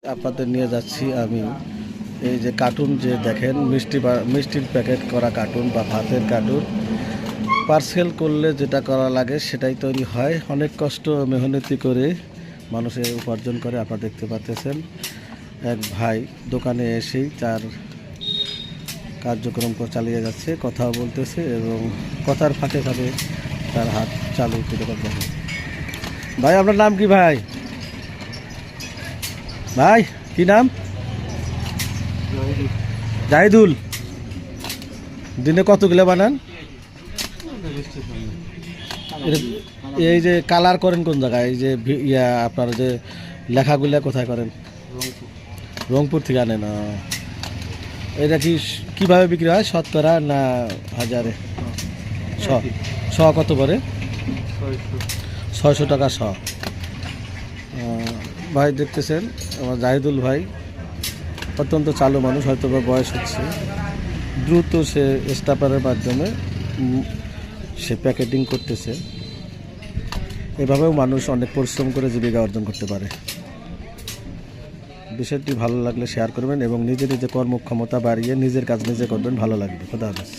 আপনাদের নিয়ে যাচ্ছি আমি এই যে কার্টুন যে দেখেন মিষ্টির প্যাকেট করা কার্টুন বা ভাতের কার্টুন পার্সেল করলে যেটা করা লাগে সেটাই তৈরি হয়। অনেক কষ্ট মেহনতি করে মানুষের উপার্জন করে। আপনারা দেখতে পাচ্ছেন এক ভাই দোকানে এসেই তার কার্যক্রম চালিয়ে যাচ্ছে, কথা বলতেছে এবং কথার ফাঁকে ফাঁকে তার হাত চালু করে দেখেন। ভাই আপনার নাম কি ভাই? ভাই কি নাম? জাহিদুল। দিনে কতগুলো বানান? এই যে কালার করেন কোন জায়গায়? এই যে আপনার যে লেখাগুলা কোথায় করেন? রংপুর থেকে আনেন? এটা কি কিভাবে বিক্রি হয়? শতকরা না হাজারে? শ কত করে? 600 টাকা শ। ভাই দেখতেছেন আমার জাহিদুল ভাই অত্যন্ত চালু মানুষ, হয়তো বা বয়স হচ্ছে। দ্রুত সে স্টাপারের মাধ্যমে সে প্যাকেটিং করতেছে। এভাবেও মানুষ অনেক পরিশ্রম করে জীবিকা অর্জন করতে পারে। বিষয়টি ভালো লাগলে শেয়ার করবেন এবং নিজে নিজে কর্মক্ষমতা বাড়িয়ে নিজের কাজ নিজে করবেন। ভালো লাগবে। খোদা হাফেজ।